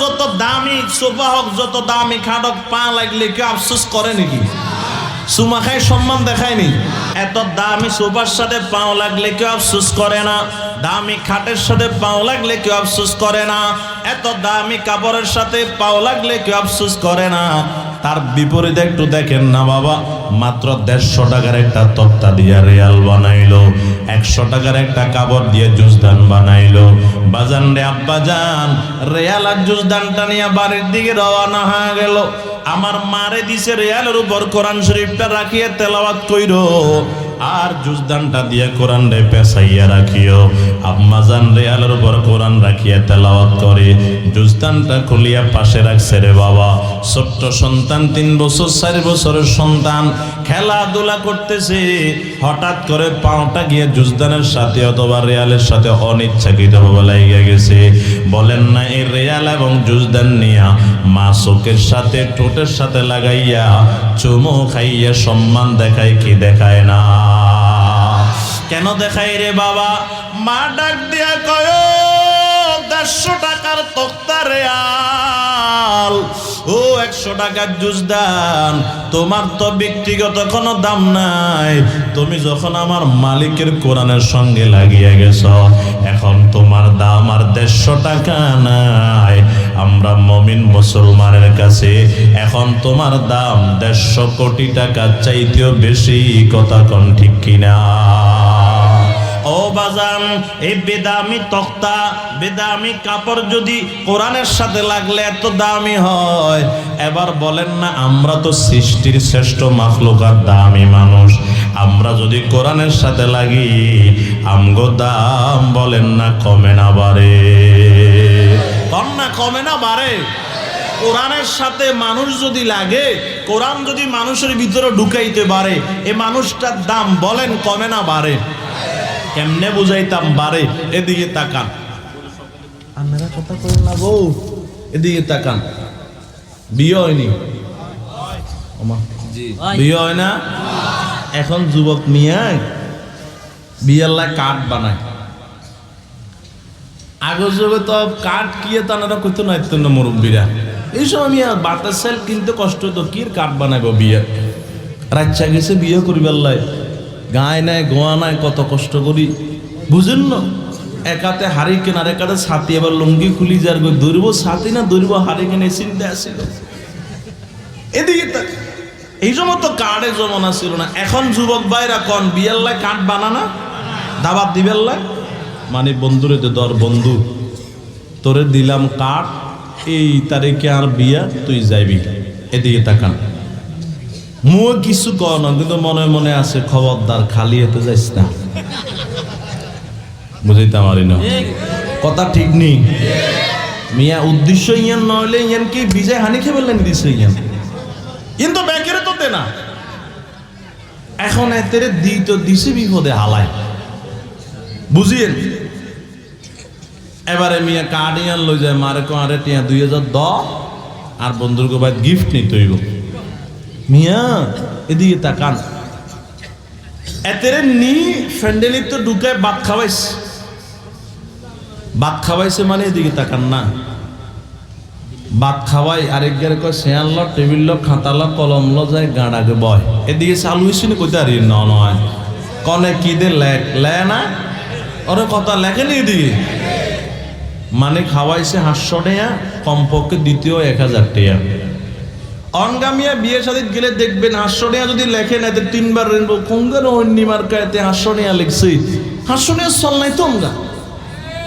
যত দামি সোফা হোক, যত দামি খাট হোক, পা লাগলে কেউ আফসোস করে নাকি? চুমা খাই সম্মান দেখায়নি? এত দামি সোফার সাথে পাও লাগলে কেউ আফসোস করে না? দামি খাটের সাথে পাও লাগলে কেউ আফসোস করে না? এত দামি কাপড়ের সাথে পাও লাগলে কেউ আফসোস করে না? তার বিপরীতে একটু দেখেন না বাবা, মাত্র 150 টাকার একটা তক্তা দিয়ে রেয়াল বানাইলো, 100 টাকার একটা কাপড় দিয়ে জুজদান বানাইলো। বাজান রে আব্বাজান, রেয়াল আর জুজদানটা নিয়ে বাড়ির দিকে রওনা হয়ে গেল। আমার মারে দিছে রেয়ালের উপর কোরআন শরীফটা রাখিয়ে তেলাওয়াত কইরো, আর জুজদানটা দিয়ে কোরআন রে পেছাইয়া রাখিও। আম্মাজান রেয়ালের উপর কোরআন রাখিয়া তেলাওয়াত করে, জুজদানটা খুলিয়া পাশে রাখছে রে বাবা। ছোট্ট সন্তান, 3 বছর 4 বছরের সন্তান, খেলাধুলা করতেছে। হঠাৎ করে পাওটা গিয়ে জুজদানের সাথে অথবা রেয়ালের সাথে অনিচ্ছাকৃতভাবে লাগিয়ে গেছে। বলেন না, এই রেয়াল এবং জুজদান নিয়া মা চোখের সাথে ঠোঁটের সাথে লাগাইয়া চুমো খাইয়া সম্মান দেখায় কি দেখায় না? কেন দেখাই রে বাবা? মা ডাক দিয়া কয়, 150 টাকার তক্তা রেয়াল, ও 100 টাকার জুজদান, তোমার তো ব্যক্তিগত কোনো দাম নাই। তুমি যখন আমার মালিকের কোরআনের সঙ্গে লাগিয়ে গেছ, এখন তোমার দাম আর 150 টাকা নাই। আমরা মুমিন মুসলমানের কাছে এখন তোমার দাম 150 কোটি টাকা চাইতেও বেশি। কথা কোন ঠিক কিনা? ও বাজান, এই বেদামি তক্তা, বেদামি কাপড় যদি কোরআনের সাথে লাগলে এত দামি হয়, এবার বলেন না, আমরা তো সৃষ্টির শ্রেষ্ঠ মাখলুকাত, দামি মানুষ, আমরা যদি কোরআনের সাথে লাগি, আমগো দাম বলেন না কমে না বাড়ে? কম না কমে না বাড়ে? কোরআনের সাথে মানুষ যদি লাগে, কোরআন যদি মানুষের ভিতরে ঢুকাইতে পারে, এ মানুষটার দাম বলেন কমে না বাড়ে? কেমনে বুঝাইতাম বাড়ে? এদিকে তাকান, আপনারা কথা করেন না গো, এদিকে তাকান। বিয়ে হয়নি? বিয়ে হয় না? এখন যুবক মিয়ায় বিয়ের কাঠ বানায়। আগের যুগে তো কাঠ কিয়ে তারা করতে নাইতো না মুরব্বীরা। এই সময় মিয়া বাতাস সেল কিনতে কষ্ট হতো, কি কাঠ বানাইব বিয়ে? রাচ্চা গেছে বিয়ে করিবার লাই, গায়ে নাই গোয়া নাই, কত কষ্ট করি বুঝেন না? একাতে হাড়ি কেনার, একাতে ছাতি, আবার লুঙ্গি খুলি যার দৌড়ব ছাতি না দৌড়ব হাড়ি কেনে চিন্তা আসিল। এদিকে এই সময় তো কাঠের জমানা ছিল না। এখন যুবক ভাইরা কন বিয়ের লাই কাঠ বানানা, দাবাত দিবের লাই, মানে বন্ধুরে তো দর বন্ধু, তোরে দিলাম কাঠ, এই তারিখে আর বিয়া, তুই যাইবি। এদিকে তাকান, মুখ কিছু কর না, কিন্তু মনে মনে আছে খবরদার খালি হতে যাইস না। বুঝাইতে পারি না কথা, ঠিক নেই মিয়া? উদ্দেশ্য ইয়ান নইলে ইয়ান কি বিজয় হানি খেয়ে বললেন দিছে ইয়ান, কিন্তু ব্যাকেরে তো দে না। এখন এতে তো দিছে বিপদে হালায়, বুঝিয়েন? এবারে মিয়া কার্ড ইয়ান লই যায়, মারে কারে টিয়া 2010, আর বন্ধুর গো ভাই গিফট নিতে হইব। মিয়া এদিকে তাকান, এতেরে নি ফ্যান্ডেলি তো ঢুকায় ভাত খাওয়াইছে। ভাত খাওয়াইছে মানে এদিকে তাকান না, ভাত খাওয়াই আরেক গারে কয় শেয়াল ল, টেবিল ল, খাতা ল, কলম ল, যায় গাঁড়াকে বয়। এদিকে চালু হয়েছে না কইতে আর নয়, কনে কি দে লেখ লে না, ওরে কথা লেখেনি এদিকে। মানে খাওয়াইছে 500 টাকা, কমপক্ষে দ্বিতীয় 1000 টাকা। অনগামিয়া বিয়ে সাথে গেলে দেখবেন 500 টাকা যদি লেখেন, এতে 3 বার রেনবো কোনগার অন্য মার্কা, এতে 500 টাকা লিখছি, 500 টাকা চল নাই তো অঙ্গা,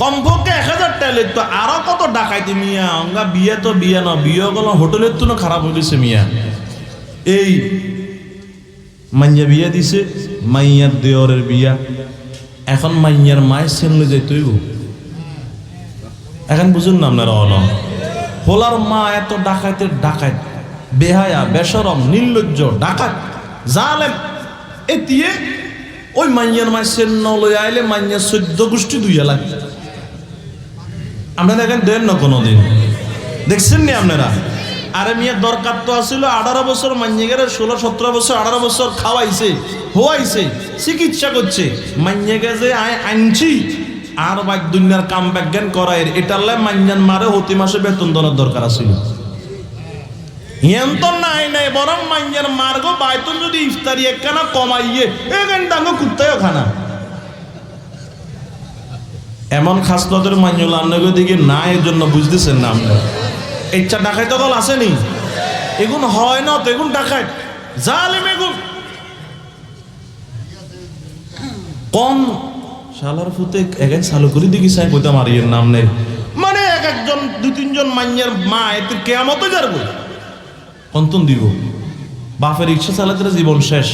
কমপক্ষে 1000 টাকা লিখতো। আরো কত ডাকাইতি মিয়া, অঙ্গা বিয়ে তো বিয়ে না, বিয়ে গেল হোটেলের তো খারাপ হয়েছে মিয়া। এই মাইয়া বিয়ে দিছে, মাইয়ার দেওরের বিয়া, এখন মাইয়ার মায়ের সেন লই যাই তুই, এখন বুঝুন না আপনারা? হোলার মা এত ডাকাইতে ডাকাইত, বেহায়া, বেশরম, নির্লজ্জ, ডাকাত, জালেম, এতিয়ে ওই মাইয়ার মায়ের সেন লই আইলে মাইয়ার 14 গোষ্ঠী দুইয়া লাগে। আপনারা দেখেন দেন না কোনোদিন, দেখছেন নি আপনারা? আরে মিয়া দরকার তো আসছিল 18 বছর, মাইয়া গেলে 16, 17 বছর, 18 বছর খাওয়াইছে, হোয়াইছে, চিকিৎসা করছে। মাইয়া গেছে আনছি আর বাইক দুনিয়ার কাম ব্যাজ্ঞান করায় এটারলে মাইয়ান মারে হতি মাসে বেতন দেওয়ার দরকার আছিল ইয়ান তো নাই নাই বরং মাইয়ান মার্গ বাইতন যদি ইফতারি একখানা কমাইয়ে এখান ডাঙ্গ কুত্তায় খানা এমন খাসলতের মাইনুল আন্নগো দিকে না এর জন্য বুঝতেছেন না আমরা ইচ্ছা ডাকাই তো দল আসেনি এগুন হয় না তো এগুন ডাকাই জালিম এগুন কোন শালার ফুতে একাই চালু করে দিকে চাই কইতা মারিয়ের নাম নেই মানে এক একজন দুই তিনজন মাইয়ার মা এতে কেয়ামতে যারবো অন্তন দিব বাপের ইচ্ছা চালাতে জীবন শেষ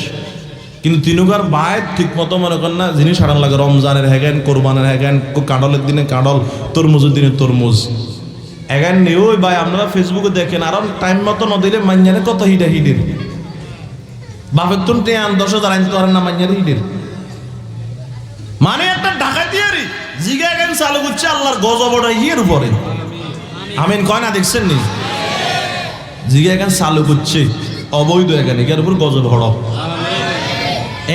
কিন্তু তিনুকার বায় ঠিক মতো মনে করেন না জিনিস হারান লাগে রমজানের হ্যাগেন কোরবানের হ্যাগেন কাঁডলের দিনে কাঁডল তরমুজের দিনে তরমুজ এগান নেই ওই ভাই আপনারা ফেসবুকে দেখেন আর টাইম মতো ন দিলে মাইয়ানে কত হিডা হিডের বাপের তুন টেন 10,000 আনতে পারেন না মাইয়ারে হিডের মানে একটা ডাকাতি আরে জিগা এখান চালু করছে আল্লাহর গজবটা ইয়ের উপরে আমিন কয় না দেখছেন নি জিগা এখান চালু করছে অবৈধ এখানে এর উপর গজব হড়ক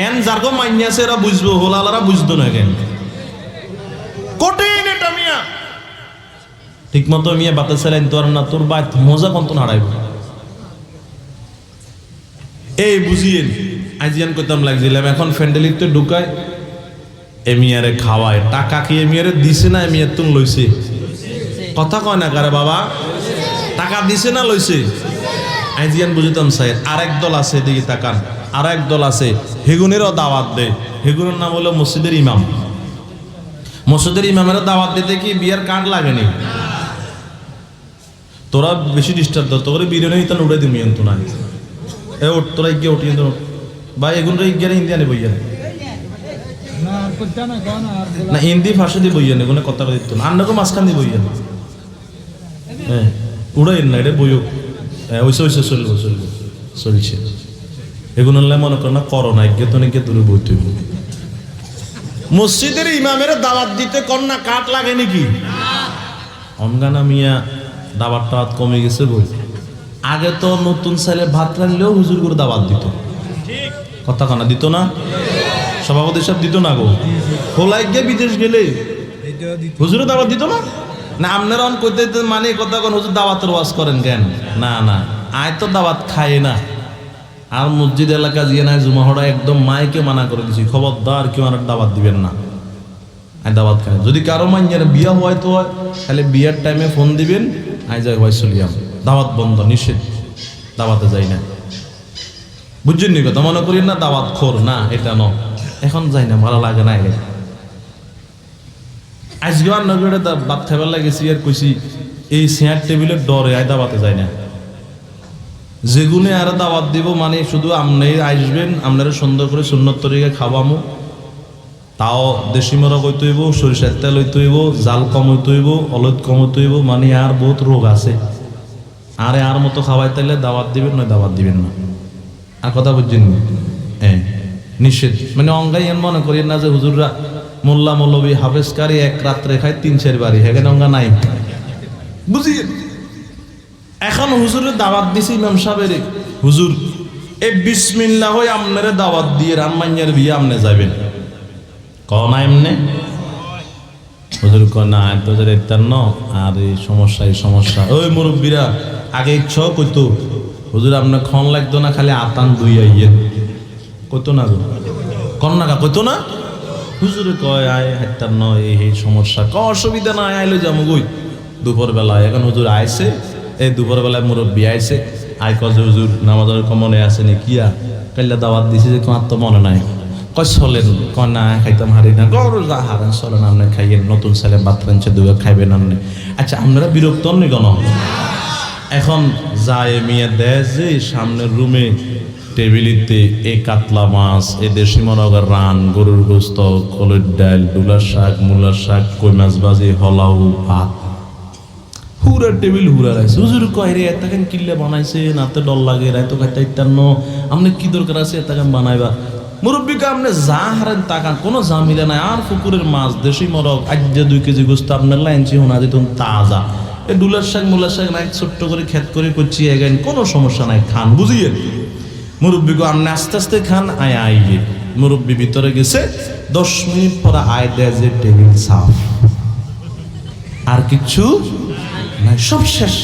এন যারগো মাইয়াছে এরা বুঝবো হোলালারা বুঝতো না কেন কঠিন এটা মিয়া ঠিক মতো মিয়া বাতা চালাইন তোর না তোর বাত মজা কত হারাইব এই বুঝিয়েন আজিয়ান কইতাম লাগছিলাম এখন ফ্যান্ডেলিতে ঢুকায় এমিয়ারে খাওয়ায় টাকা কি এমিয়ারে দিছে না এমিয়ার তুন লইছে কথা কয় না কারে বাবা টাকা দিছে না লইছে আজিয়ান বুঝিতাম স্যার আরেক দল আছে এদিকে তাকান আর এক দল আছে হেগুনেরও দাওয়াত দেয় হেগুনের নাম হলো মসজিদের ইমাম মসজিদের ইমামেরও দাওয়াত দিতে কি বিয়ার কার্ড লাগেনি তোরা বেশি ডিস্টার্ব দাও তোরে বিরিয়ানি ইতান উড়াই দিবি তো না এ ওট তোরা গিয়ে উঠি ভাই এগুনরা গিয়ে ইন্ডিয়া নে বইয়া না হিন্দি ভাষা দিয়ে বইয়া নে কোনো কথা দিত না আন্নাকে মাঝখান দিয়ে বইয়া হ্যাঁ উড়াই না এটা বইও ওইসে ওইসে চলছে এগুলো মনে করো না করোনা গিয়ে তো নাকি দূরে বইতে মসজিদের ইমামের দাওয়াত দিতে কন্যা কাঠ লাগে নাকি অনগানা মিয়া দাওয়াত টাওয়াত কমে গেছে বই আগে তো নতুন ছেলে ভাত রানলেও হুজুর করে দাওয়াত দিত কথা কানা দিত না সভাপতি সব দিত না গো খোলাই গিয়ে বিদেশ গেলে হুজুরে দাওয়াত দিত না না আপনারা অন করতে মানে কথা কোন হুজুর দাওয়াতের ওয়াজ করেন কেন না না আয় তো দাওয়াত খায় না আর মসজিদ এলাকা দিয়ে নাই জুমাহরা একদম মাইকে মানা করে দিছি খবরদার কেউ আর দাওয়াত দিবেন না আই দাওয়াত খায় যদি কারো মাইয়ার বিয়া হয় তো হয় তাহলে বিয়ার টাইমে ফোন দিবেন আই যাই ভাই চলিয়াম দাওয়াত বন্ধ নিষেধ দাওয়াতে যাই না বুঝছেন নি কথা মনে করি না দাওয়াত খোর না এটা ন এখন যাই না ভালো লাগে না আজকে আর নগরে ভাত খাবার লাগেছি আর কইছি এই চেয়ার টেবিলের ডরে আই দাওয়াতে যাই না যেগুনে আর দাওয়াত দিব মানে শুধু আপনি আসবেন আপনারা সুন্দর করে সুন্নত তরিকা খাওয়ামো তাও দেশি মরা কইতে হইব সরিষার তেল হইতে হইব জাল কম হইতে হইব অলদ কম হইতে হইব মানে আর বহুত রোগ আছে আরে আর মতো খাওয়াই তাইলে দাওয়াত দিবেন নয় দাওয়াত দিবেন না আর কথা বুঝছেন হ্যাঁ নিষেধ মানে অঙ্গাই এন মনে করি না যে হুজুররা মোল্লা মৌলবী হাফেজকারী এক রাত্রে খায় 3-4 বাড়ি হেগেন অঙ্গা নাই বুঝি এখন হুজুরের দাওয়াত দিছি ইমাম সাহেবের হুজুর এই বিসমিল্লাহ হই আপনারে দাওয়াত দিয়ে রামমাইয়ার বিয়ে আপনি যাবেন কও না এমনে হুজুর কয় না তোদের একটা ন আর এই সমস্যা ওই মুরব্বীরা আগে ইচ্ছা কইতো হুজুর আপনার খন লাগতো না খালি আতান দুই আইয়েন কইতো না গো কন্যা কইতো না হুজুরে কয় আয় একটা ন এই সমস্যা ক অসুবিধা নাই আইলে যাবো গই দুপুর বেলা এখন হুজুর আইছে এই দুপুর বেলায় মুরব্বী আইছে আয় কজ হুজুর নামাজের মনে আছে নি কিয়া কাল্লা দাওয়াত দিছে যে তোমার তো মনে নাই কয় চলেন কয় না খাইতাম হারি না গরু যা হারেন চলেন আপনি খাইয়েন নতুন ছেলে ভাত রাঁধছে দুগা খাইবেন আপনি আচ্ছা আপনারা বিরক্ত হননি কেন এখন যায় মিয়া দেয় যে সামনের রুমে টেবিলিতে এই কাতলা মাছ এ দেশি মনগর রান গরুর গোস্ত কলের ডাল ডুলার শাক মূলার শাক কই মাছ ভাজি হলাউ ভাত পুরা টেবিল হুরা রাখছে হুজুর কয় রে এতখান কিল্লে বানাইছে নাতে ডর লাগে রায় তো খাইতে ইত্যান্ন আপনি কি দরকার আছে এতখান বানাইবা মুরব্বীকে আপনি যা হারেন তাকান কোনো জামিলা নাই আর পুকুরের মাছ দেশি মরক আজ 2 কেজি গোস্ত আপনার লাইনছি হোনা দিত তাজা এই ডুলার শাক মূলার শাক নাই ছোট্ট করে খেত করে করছি এগেন কোনো সমস্যা নাই খান বুঝিয়ে মুরব্বীকে আপনি আস্তে আস্তে খান আইয়ে মুরব্বী ভিতরে গেছে 10 মিনিট পরে আয় দেয় যে টেবিল সাফ, আর কিছু নাই, সব শেষ।